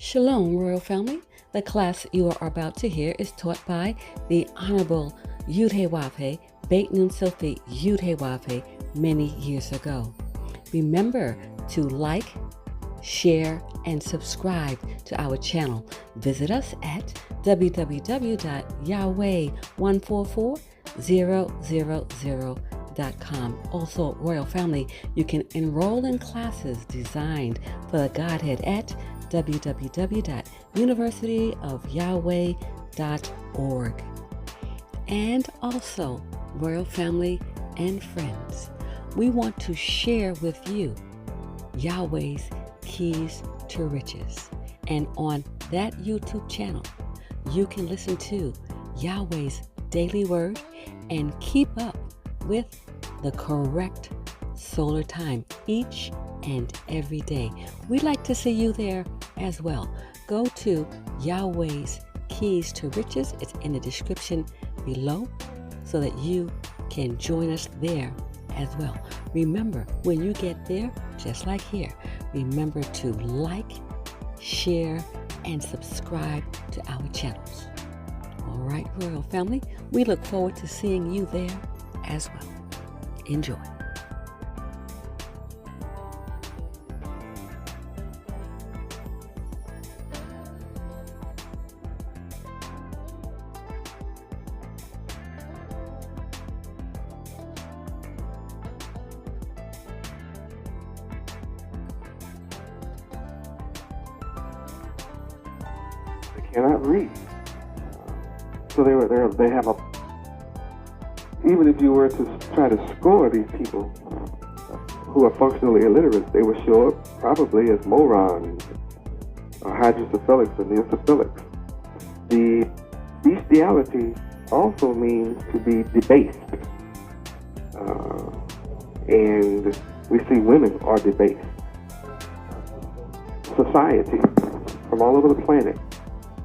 Shalom, Royal Family. The class you are about to hear is taught by the Honorable Yudhe Beit Nun Sophie Yudhe many years ago. Remember to like, share, and subscribe to our channel. Visit us at www.yahweh144000.com. Also, Royal Family, you can enroll in classes designed for the Godhead at www.universityofyahweh.org. And also, Royal Family and friends, we want to share with you Yahweh's Keys to Riches. And on that YouTube channel, you can listen to Yahweh's daily word and keep up with the correct solar time each and every day. We'd like to see you there as well. Go to Yahweh's Keys to Riches. It's in the description below so that you can join us there as well. Remember, when you get there, just like here, remember to like, share, and subscribe to our channels. All right, Royal Family, we look forward to seeing you there as well. Enjoy. Cannot read. So they have a, even if you were to try to score these people who are functionally illiterate, they would show up probably as morons, or hydrocephalics and neocephalics. The bestiality also means to be debased. And we see women are debased. Society from all over the planet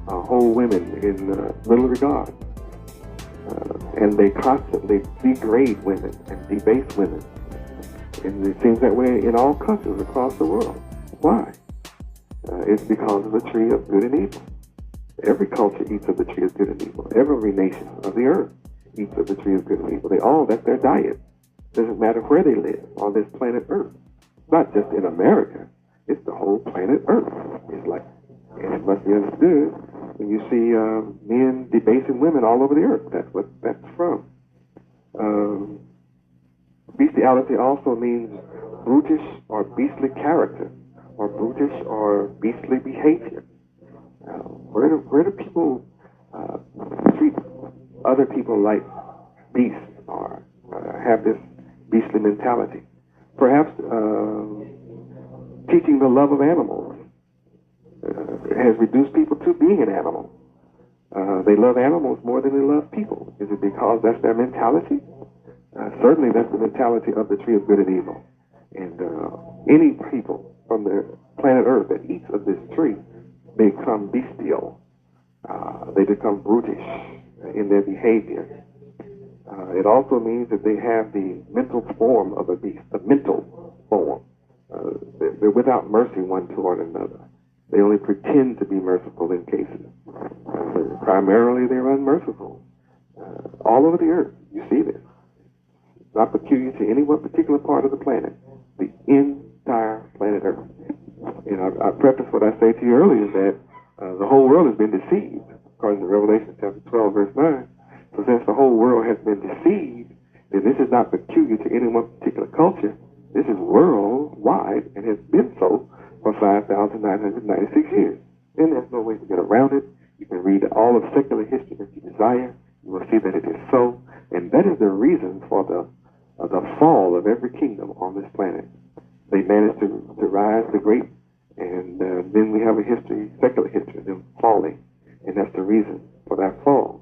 hold women in little regard. And they constantly degrade women and debase women. And it seems that way in all cultures across the world. Why? It's because of the tree of good and evil. Every culture eats of the tree of good and evil. Every nation of the earth eats of the tree of good and evil. They all, that's their diet. Doesn't matter where they live on this planet Earth. It's not just in America. It's the whole planet Earth. It's like, and it must be understood when you see men debasing women all over the earth. That's what that's from. Bestiality also means brutish or beastly character, or brutish or beastly behavior. Where do people treat other people like beasts, or have this beastly mentality? Perhaps teaching the love of animals has reduced people to being an animal. They love animals more than they love people. Is it because that's their mentality? Certainly that's the mentality of the tree of good and evil. And any people from the planet Earth that eats of this tree, they become bestial. They become brutish in their behavior. It also means that they have the mental form of a beast, the mental form. They're without mercy one toward another. They only pretend to be merciful in cases. Primarily, they're unmerciful. All over the earth, you see this. It's not peculiar to any one particular part of the planet. The entire planet Earth. And I preface what I say to you earlier that the whole world has been deceived, according to Revelation chapter 12, verse 9. So since the whole world has been deceived, then this is not peculiar to any one particular culture. This is worldwide and has been so for 5,996 years. And there's no way to get around it. You can read all of secular history that you desire. You will see that it is so. And that is the reason for the fall of every kingdom on this planet. They managed to rise to great, and then we have a history, secular history of them falling. And that's the reason for that fall.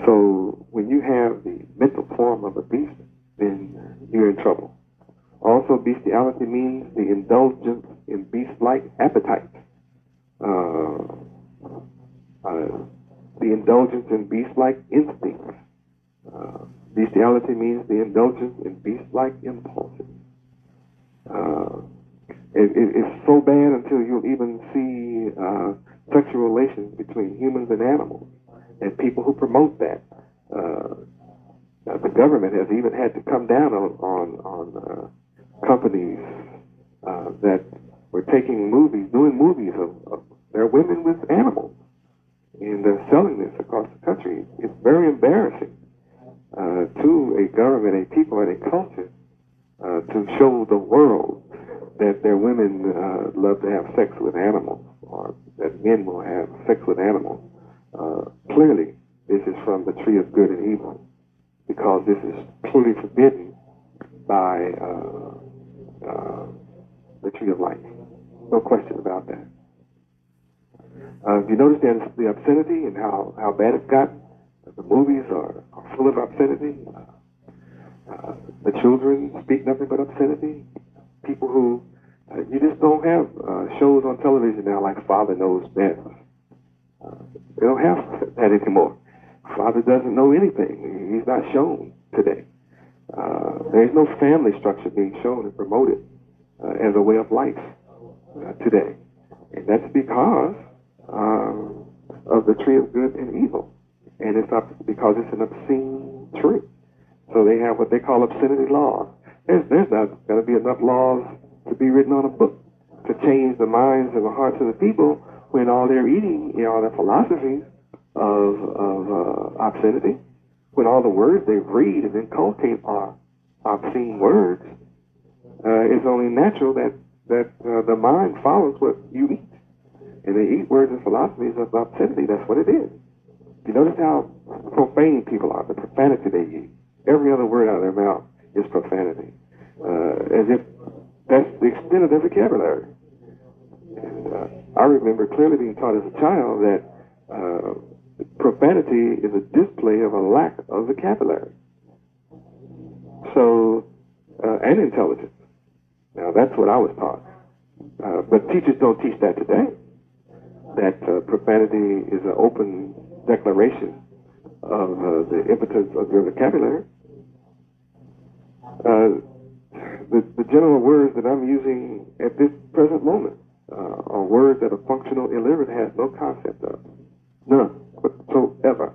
So when you have the mental form of a beast, then you're in trouble. Also, bestiality means the indulgence in beast-like appetites. The indulgence in beast-like instincts. Bestiality means the indulgence in beast-like impulses. it's so bad until you'll even see sexual relations between humans and animals, and people who promote that. The government has even had to come down on companies that were taking movies, doing movies of their women with animals, and they're selling this across the country. It's very embarrassing to a government, a people, and a culture to show the world that their women love to have sex with animals, or that men will have sex with animals. Clearly, this is from the tree of good and evil, because this is clearly forbidden by the tree of life. No question about that. You notice the obscenity and how bad it's got? The movies are full of obscenity. The children speak nothing but obscenity. People who, you just don't have shows on television now like Father Knows Best. They don't have that anymore. Father doesn't know anything. He's not shown today. There's no family structure being shown and promoted as a way of life today. And that's because of the tree of good and evil. And it's not because it's an obscene tree. So they have what they call obscenity laws. There's not going to be enough laws to be written on a book to change the minds and the hearts of the people when all they're eating are the philosophies of obscenity, when all the words they read and inculcate are obscene words. It's only natural that the mind follows what you eat. And they eat words and philosophies of obscenity. That's what it is. You notice how profane people are, the profanity they use. Every other word out of their mouth is profanity. As if that's the extent of their vocabulary. And I remember clearly being taught as a child that profanity is a display of a lack of vocabulary. So, and intelligence. Now, that's what I was taught. But teachers don't teach that today. That profanity is an open declaration of the impotence of your vocabulary. The general words that I'm using at this present moment are words that a functional illiterate has no concept of. None whatsoever.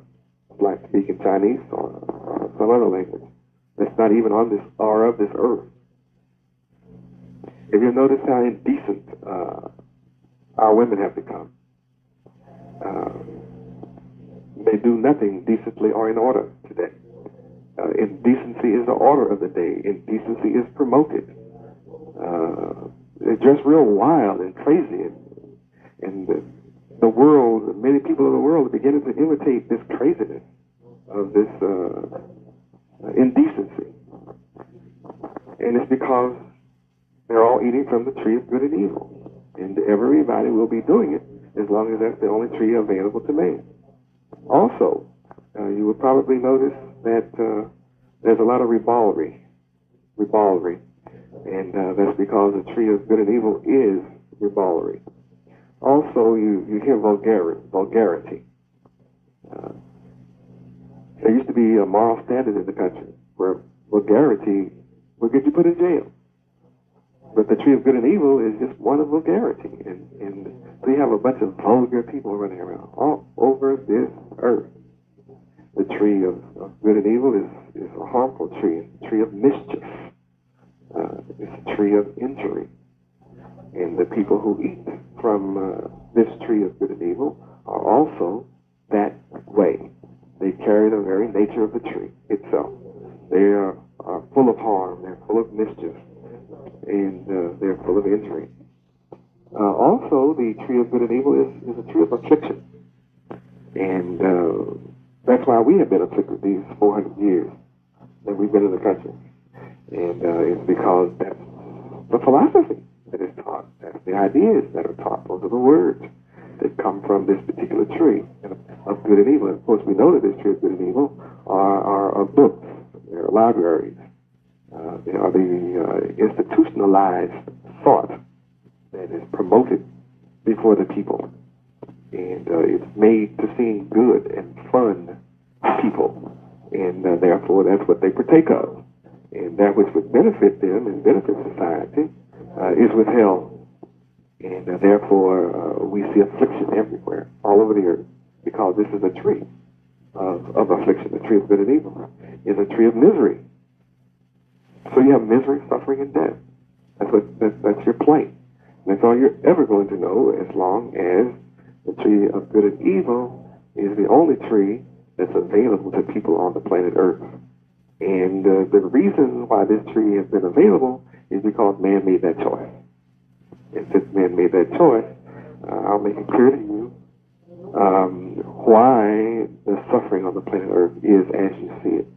Like speaking Chinese or some other language that's not even on this or of this earth. If you notice how indecent our women have become, they do nothing decently or in order today. Indecency is the order of the day. Indecency is promoted. They're just real wild and crazy, and the world, many people of the world are beginning to imitate this craziness of this indecency. And it's because they're all eating from the tree of good and evil. And everybody will be doing it as long as that's the only tree available to man. Also, you will probably notice that there's a lot of ribaldry, and that's because the tree of good and evil is ribaldry. Also, you hear vulgarity. There used to be a moral standard in the country where vulgarity would get you put in jail. But the tree of good and evil is just one of vulgarity. And so you have a bunch of vulgar people running around all over this earth. The tree of good and evil is a harmful tree. It's a tree of mischief. It's a tree of injury. And the people who eat from this tree of good and evil are also that way. They carry the very nature of the tree itself. They are full of harm. They're full of mischief. And they're full of injury. Also, the tree of good and evil is a tree of affliction. And that's why we have been afflicted these 400 years that we've been in the country. And it's because that's the philosophy that is taught. That's the ideas that are taught. Those are the words that come from this particular tree of good and evil. And of course, we know that this tree of good and evil are books. They're libraries. They are the institutionalized thought that is promoted before the people. And it's made to seem good and fun to people. And therefore, that's what they partake of. And that which would benefit them and benefit society is withheld And therefore, we see affliction everywhere, all over the earth, because this is a tree of affliction. The tree of good and evil is a tree of misery. So you have misery, suffering, and death. That's your plane. That's all you're ever going to know, as long as the tree of good and evil is the only tree that's available to people on the planet Earth. And the reason why this tree has been available is because man made that choice. And since man made that choice, I'll make it clear to you why the suffering on the planet Earth is as you see it.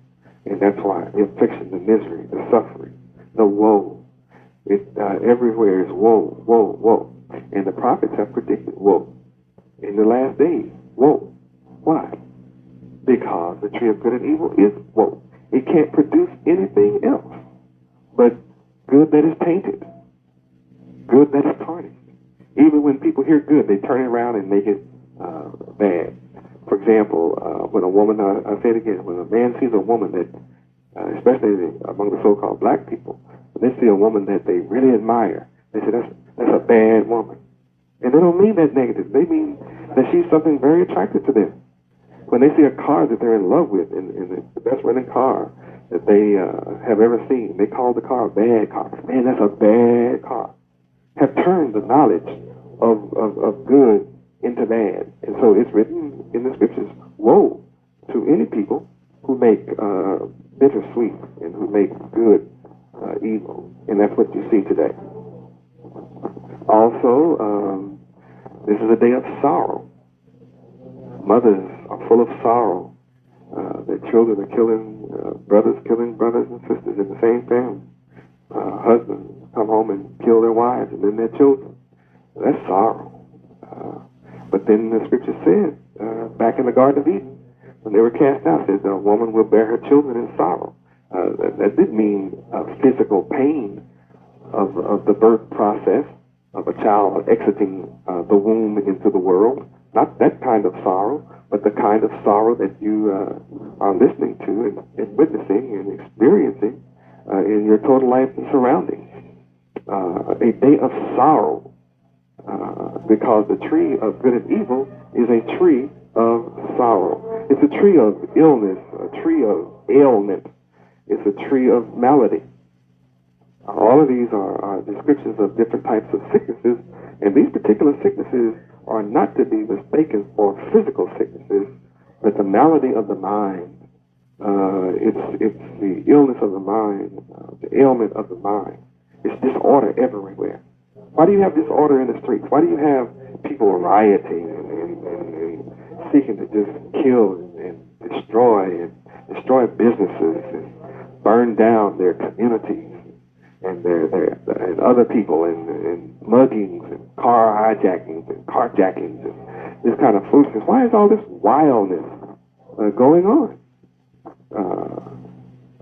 And that's why the affliction, the misery, the suffering, the woe, everywhere is woe, woe, woe. And the prophets have predicted woe. In the last days, woe. Why? Because the tree of good and evil is woe. It can't produce anything else but good that is tainted, good that is tarnished. Even when people hear good, they turn it around and make it bad. For example, when a woman, I say it again, when a man sees a woman that, especially among the so-called black people, when they see a woman that they really admire, they say, that's a bad woman. And they don't mean that negative. They mean that she's something very attractive to them. When they see a car that they're in love with, and the best running car that they have ever seen, they call the car a bad car. Man, that's a bad car. Have turned the knowledge of good into bad. And so it's written in the scriptures, woe to any people who make bitter sweet and who make good evil. And that's what you see today. Also, this is a day of sorrow. Mothers are full of sorrow. Their children are killing brothers and sisters in the same family. Husbands come home and kill their wives and then their children. That's sorrow. But then the scripture said, back in the Garden of Eden, when they were cast out, it says a woman will bear her children in sorrow. That didn't mean physical pain of the birth process of a child exiting the womb into the world. Not that kind of sorrow, but the kind of sorrow that you are listening to and witnessing and experiencing in your total life and surroundings. A day of sorrow, because the tree of good and evil is a tree of sorrow. It's a tree of illness, a tree of ailment. It's a tree of malady. All of these are descriptions of different types of sicknesses, and these particular sicknesses are not to be mistaken for physical sicknesses, but the malady of the mind. It's the illness of the mind, the ailment of the mind. It's disorder everywhere. Why do you have disorder in the streets? Why do you have people rioting and seeking to just kill and destroy businesses and burn down their communities and and other people and muggings and car hijackings and carjackings and this kind of foolishness? Why is all this wildness going on?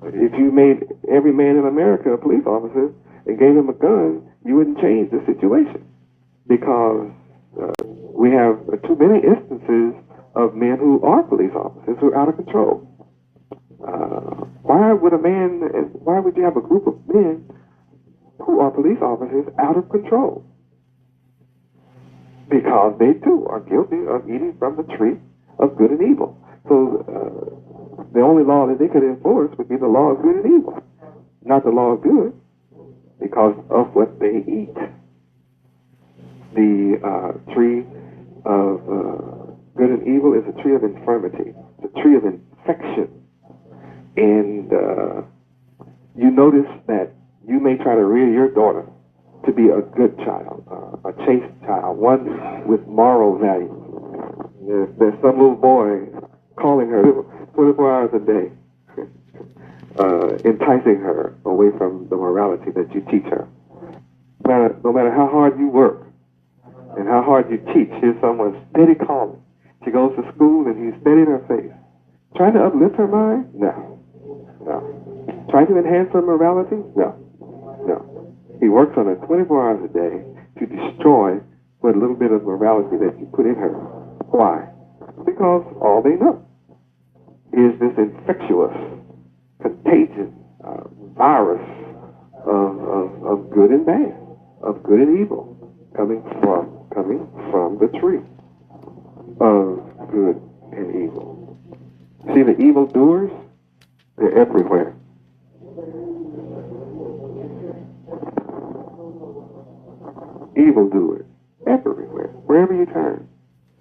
If you made every man in America a police officer and gave him a gun, you wouldn't change the situation, because we have too many instances of men who are police officers who are out of control. Why would you have a group of men who are police officers out of control? Because they too are guilty of eating from the tree of good and evil. So the only law that they could enforce would be the law of good and evil, not the law of good, because of what they eat. The tree of good and evil is a tree of infirmity, it's a tree of infection. And you notice that you may try to rear your daughter to be a good child, a chaste child, one with moral values. There's some little boy calling her 24 hours a day, enticing her away from the morality that you teach her. No matter how hard you work and how hard you teach, here's someone steady calling. She goes to school and he's steady in her face. Trying to uplift her mind? No. Trying to enhance her morality? No. He works on her 24 hours a day to destroy what little bit of morality that you put in her. Why? Because all they know is this infectious, contagious virus of good and bad, of good and evil. coming from the tree of good and evil. See, the evildoers, they're everywhere. Evildoers, everywhere, wherever you turn.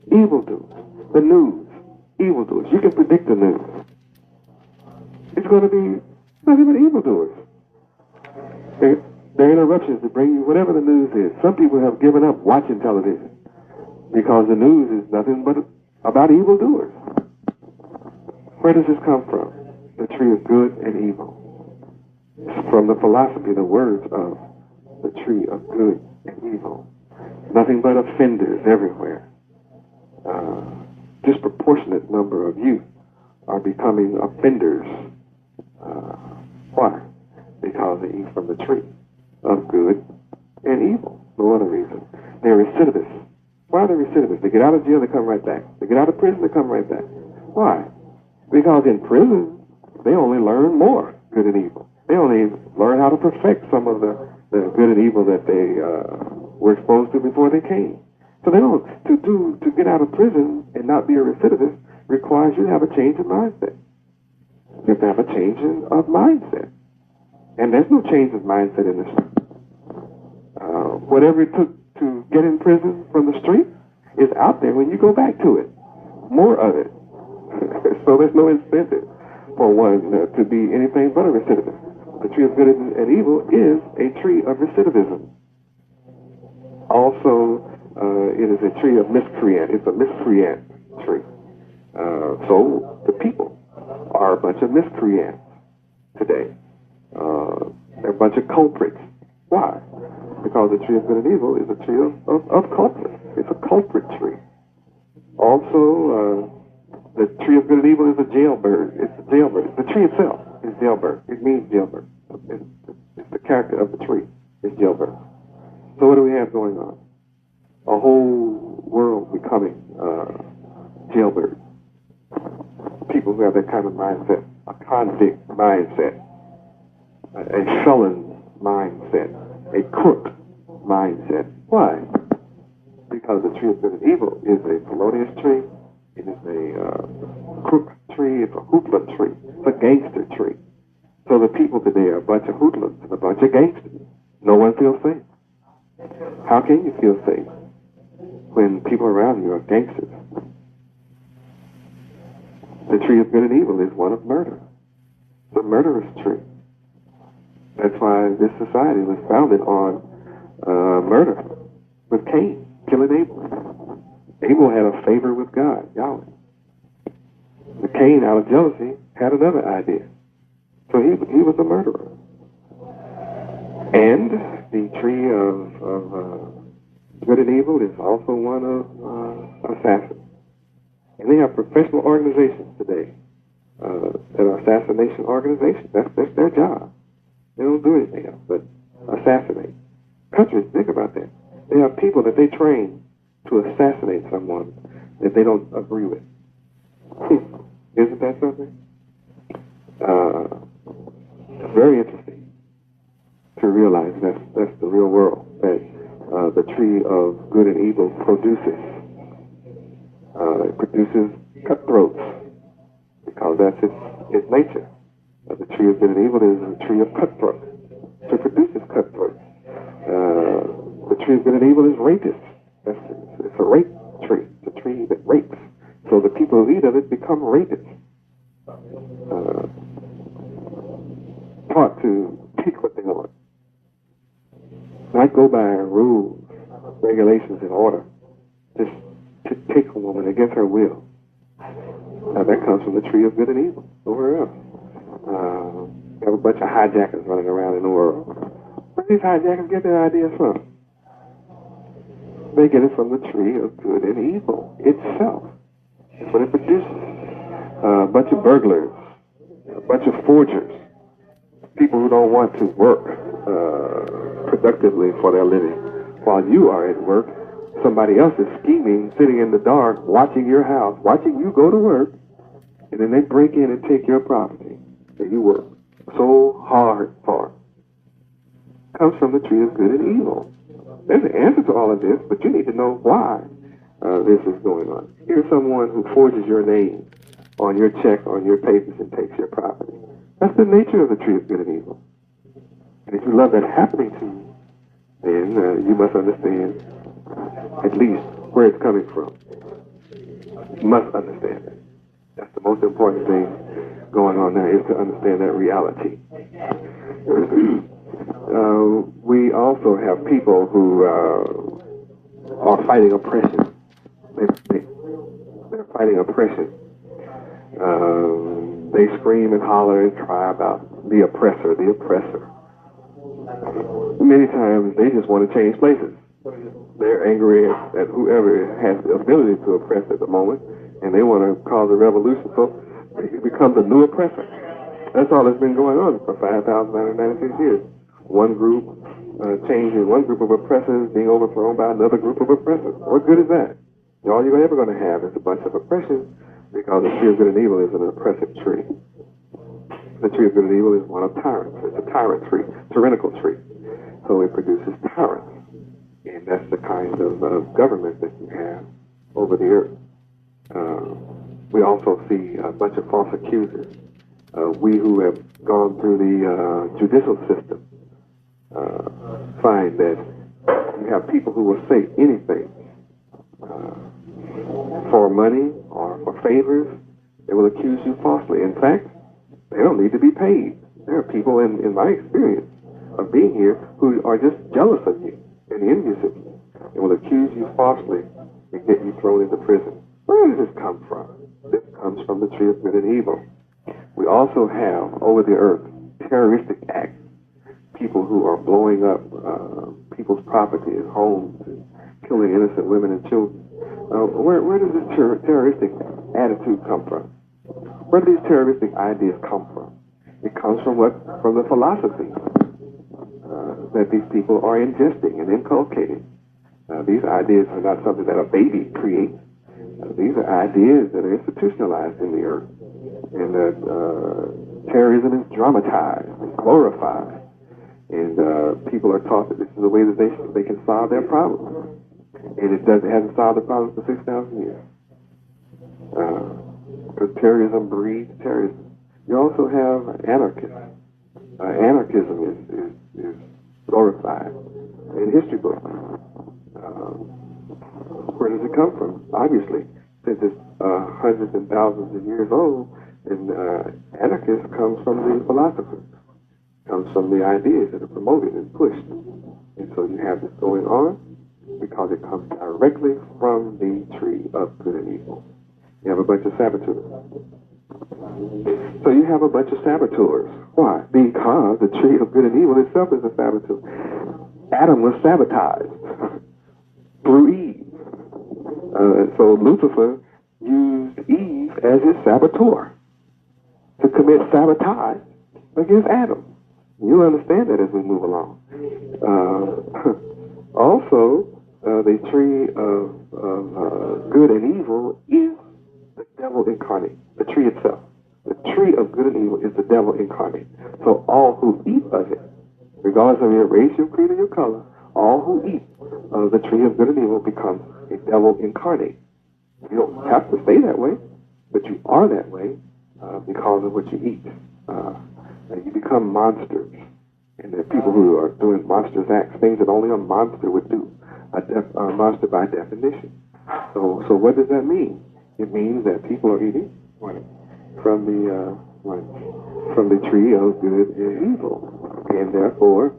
Evildoers. The news, evildoers. You can predict the news. It's going to be nothing but evildoers. They're interruptions to bring you whatever the news is. Some people have given up watching television because the news is nothing but about evildoers. Where does this come from? The tree of good and evil. It's from the philosophy, the words of the tree of good and evil. Nothing but offenders everywhere. Disproportionate number of youth are becoming offenders. Why? Because they eat from the tree of good and evil. No other reason. They're recidivists. Why are they recidivists? They get out of jail, they come right back. They get out of prison, they come right back. Why? Because in prison, they only learn more good and evil. They only learn how to perfect some of the good and evil that they were exposed to before they came. So they don't, to get out of prison and not be a recidivist requires you to have a change of mindset. You have to have a change of mindset. And there's no change of mindset in this. Whatever it took to get in prison from the street is out there when you go back to it. More of it. So there's no incentive for one to be anything but a recidivist. The tree of good and evil is a tree of recidivism. Also, it is a tree of miscreant. It's a miscreant tree. So the people are a bunch of miscreants today. They're a bunch of culprits. Why? Because the tree of good and evil is a tree of culprits. It's a culprit tree. Also, the tree of good and evil is a jailbird. It's a jailbird. The tree itself is jailbird. It means jailbird. It's the character of the tree. It's jailbird. So what do we have going on? A whole world becoming jailbird. People who have that kind of mindset, a convict mindset, a felon mindset, a crook mindset. Why? Because the tree of good and evil is a felonious tree. It is a crook tree. It's a hoodlum tree. It's a gangster tree. So the people today are a bunch of hoodlums and a bunch of gangsters. No one feels safe. How can you feel safe when people around you are gangsters? The tree of good and evil is one of murder. It's a murderous tree. That's why this society was founded on murder, with Cain killing Abel. Abel had a favor with God, Yahweh. But Cain, out of jealousy, had another idea. So he was a murderer. And the tree of good and evil is also one of assassins. And they have professional organizations today that are assassination organizations. That's their job. They don't do anything else but assassinate. Countries, think about that. They have people that they train to assassinate someone that they don't agree with. Isn't that something? It's very interesting to realize that's the real world, that the tree of good and evil produces. It produces cutthroats, because that's its nature. The tree of good and evil is a tree of cutthroats. So it produces cutthroats. The tree of good and evil is rapists. It's a rape tree. It's a tree that rapes. So the people who eat of it become rapists. Taught to take what they want. Not go by rules, regulations, and order. Just to take a woman against her will. Now that comes from the tree of good and evil. Nowhere else. You have a bunch of hijackers running around in the world. Where do these hijackers get their ideas from? They get it from the tree of good and evil itself. That's what it produces. A bunch of burglars, a bunch of forgers, people who don't want to work productively for their living. While you are at work, somebody else is scheming, sitting in the dark, watching your house, watching you go to work, and then they break in and take your property that you work so hard for. Comes from the tree of good and evil. there's an answer to all of this, but you need to know why this is going on. Here's someone who forges your name on your check, on your papers, and takes your property. That's the nature of the tree of good and evil. And if you love that happening to you, then you must understand at least where it's coming from. You must understand it. That's the most important thing going on there, is to understand that reality. We also have people who are fighting oppression. They're fighting oppression. They scream and holler and cry about the oppressor, the oppressor. Many times they just want to change places. They're angry at whoever has the ability to oppress at the moment, and they want to cause a revolution, so it becomes a new oppressor. That's all that's been going on for 5,996 years. One group changing one group of oppressors being overthrown by another group of oppressors. What good is that? All you're ever going to have is a bunch of oppression, because the tree of good and evil is an oppressive tree. The tree of good and evil is one of tyrants. It's a tyrant tree, tyrannical tree. So it produces tyrants. And that's the kind of government that you have over the earth. We also see a bunch of false accusers. We who have gone through the judicial system find that you have people who will say anything for money or for favors. They will accuse you falsely. In fact, they don't need to be paid. There are people in my experience of being here who are just jealous of you and envious of you, and will accuse you falsely and get you thrown into prison. Where does this come from? This comes from the tree of good and evil. We also have over the earth terroristic acts. People who are blowing up people's property and homes and killing innocent women and children. Where does this terroristic attitude come from? Where do these terroristic ideas come from? It comes from the philosophy that these people are ingesting and inculcating. These ideas are not something that a baby creates. These are ideas that are institutionalized in the earth, and that terrorism is dramatized and glorified, and people are taught that this is the way that they can solve their problems, and it hasn't solved the problems for 6,000 years. Because terrorism breeds terrorism. You also have anarchists. Anarchism is glorified in history books. Where does it come from? Obviously, since it's hundreds and thousands of years old, and anarchism comes from the philosophers, comes from the ideas that are promoted and pushed. And so you have this going on because it comes directly from the tree of good and evil. You have a bunch of saboteurs. So you have a bunch of saboteurs. Why? Because the tree of good and evil itself is a saboteur. Adam was sabotaged through Eve. So Lucifer used Eve as his saboteur to commit sabotage against Adam. You'll understand that as we move along. Also, the tree of good and evil is the devil incarnate, the tree itself. The tree of good and evil is the devil incarnate. So all who eat of it, regardless of your race, your creed, or your color, all who eat of the tree of good and evil becomes a devil incarnate. You don't have to stay that way, but you are that way because of what you eat. And you become monsters. And there are people who are doing monstrous acts, things that only a monster would do, a monster by definition. So what does that mean? It means that people are eating from the tree of good and evil, and therefore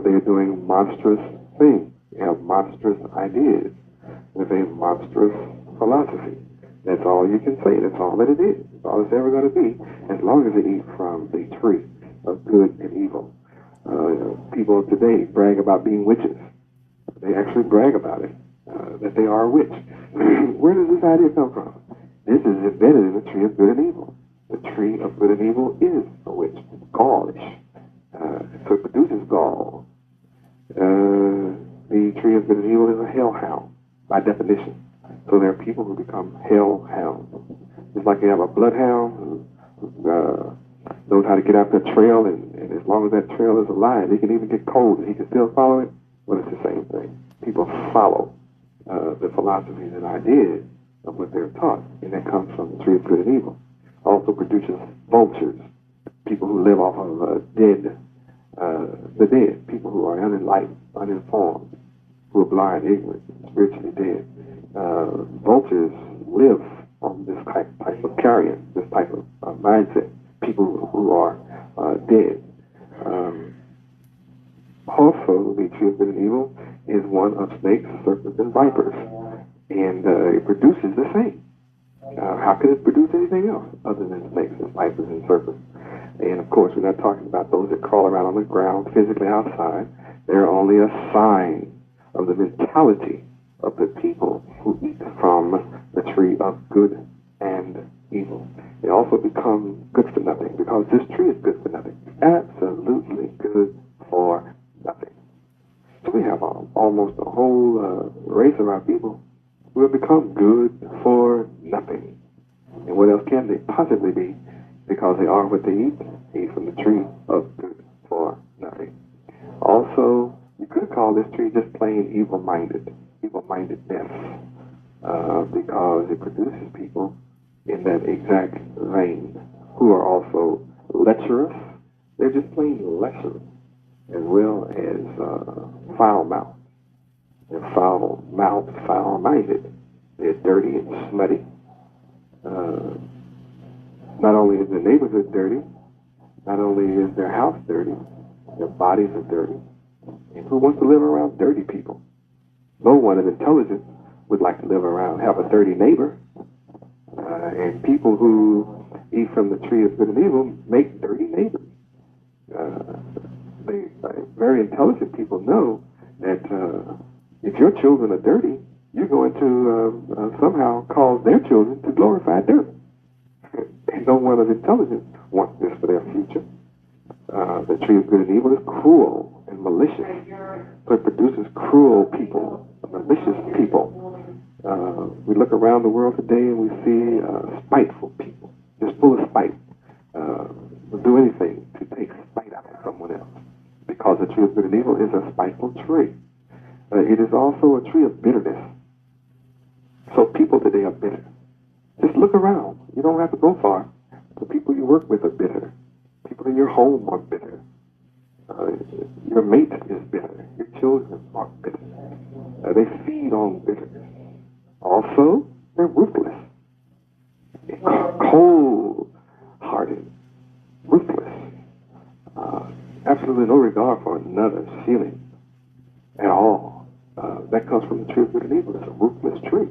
they are doing monstrous things. They have monstrous ideas with a monstrous philosophy. That's all you can say. That's all that it is. That's all it's ever going to be, as long as they eat from the tree of good and evil. People today brag about being witches. They actually brag about it, that they are a witch. Where does this idea come from? This is embedded in the tree of good and evil. The tree of good and evil is a witch. It's gallish. So it produces gall. The tree of good and evil is a hellhound, by definition. So there are people who become hellhounds. It's like you have a bloodhound who knows how to get out that trail, and as long as that trail is alive, he can even get cold and he can still follow it. Well, it's the same thing. People follow the philosophies and ideas of what they're taught, and that comes from the tree of good and evil. Also produces vultures, people who live off of the dead, people who are unenlightened, uninformed, who are blind, ignorant, spiritually dead. Vultures live on this type of carrion, this type of mindset, people who are dead. Also, the tree of good and evil is one of snakes, serpents, and vipers, and it produces the same. How could it produce anything else other than snakes and vipers and serpents? And of course, we're not talking about those that crawl around on the ground physically outside. They're only a sign of the mentality of the people who eat from the tree of good and evil. They also become good for nothing because this tree is good for nothing. Absolutely good for nothing. So we have almost a whole race of our people who have become good for nothing. And what else can they possibly be? Because they are what they eat from the tree of good for nothing. Also, you could call this tree just plain evil-mindedness, because it produces people in that exact vein who are also lecherous. They're just plain lecherous, as well as foul-mouthed. They're foul-mouthed, foul-minded. They're dirty and smutty. Not only is their neighborhood dirty, not only is their house dirty, their bodies are dirty. And who wants to live around dirty people? No one of intelligence would like to live around, have a dirty neighbor. And people who eat from the tree of good and evil make dirty neighbors. Very intelligent people know that if your children are dirty, you're going to somehow cause their children to glorify dirt. And no one of intelligence wants this for their future. The tree of good and evil is cruel and malicious. So it produces cruel people, malicious people. We look around the world today and we see spiteful people, just full of spite. Will do anything to take spite out of someone else. Because the tree of good and evil is a spiteful tree. It is also a tree of bitterness. So people today are bitter. Just look around. You don't have to go far. The people you work with are bitter. People in your home are bitter. Your mate is bitter. Your children are bitter. They feed on bitterness. Also, they're ruthless. Cold-hearted. Ruthless. Absolutely no regard for another's feelings at all. That comes from the tree of good and evil. It's a ruthless tree.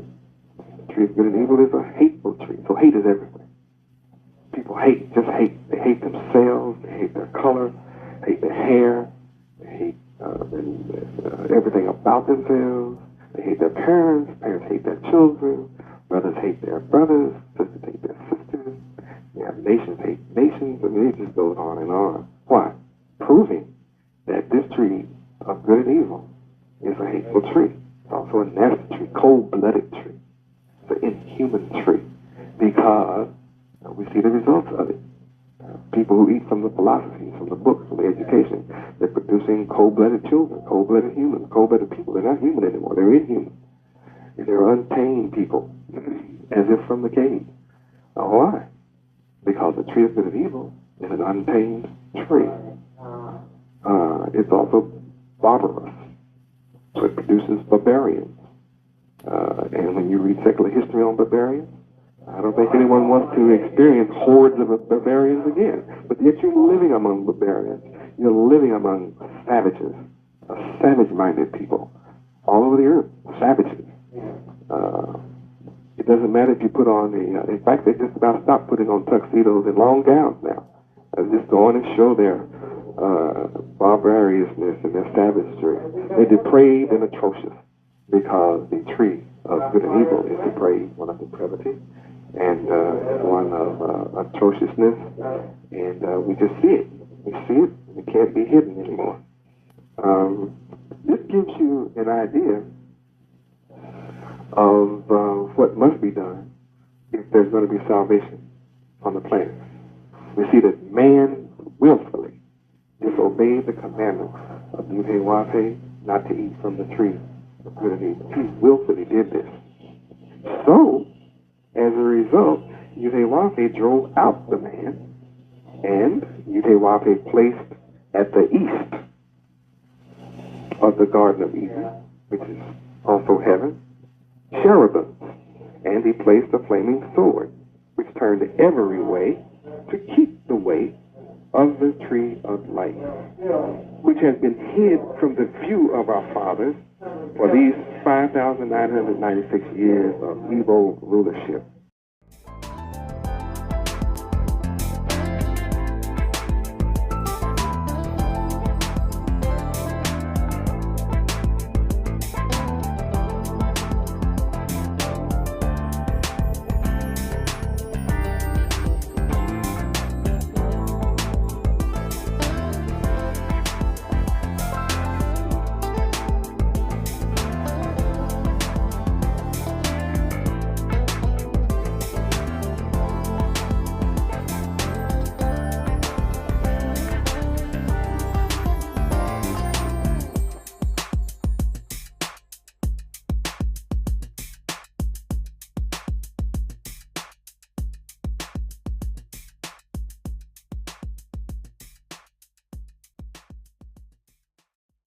The tree of good and evil is a hateful tree. So hate is everywhere. People hate, just hate. They hate themselves. They hate their color. They hate their hair. They hate everything about themselves. They hate their parents. Parents hate their children. Brothers hate their brothers. Sisters hate their sisters. You have nations hate nations. I mean, it just goes on and on. Why? Proving that this tree of good and evil is a hateful tree. It's also a nasty tree, cold-blooded tree. It's an inhuman tree because we see the results of it. People who eat from the philosophies, from the books, from the education, they're producing cold-blooded children, cold-blooded humans, cold-blooded people. They're not human anymore. They're inhuman. They're untamed people, as if from the cave. Why? Because the tree of good and evil is an untamed tree. It's also barbarous. So it produces barbarians. And when you read secular history on barbarians, I don't think anyone wants to experience hordes of barbarians again. But yet you're living among barbarians. You're living among savages, savage-minded people all over the earth, savages. It doesn't matter if you put on in fact, they just about stopped putting on tuxedos and long gowns now. Just go on and show their barbariousness and their savagery. They're depraved and atrocious because the tree of good and evil is depraved, one of depravity, and one of atrociousness, and we just see it. We see it. It can't be hidden anymore. This gives you an idea of what must be done if there's going to be salvation on the planet. We see that man willfully disobeyed the commandments of Yahweh not to eat from the tree of good and evil. He willfully did this. So, as a result, Yahweh drove out the man, and Yahweh placed at the east of the Garden of Eden, which is also heaven, cherubim, and he placed a flaming sword, which turned every way to keep the way of the tree of life, which has been hid from the view of our fathers for these 5,996 years of evil rulership.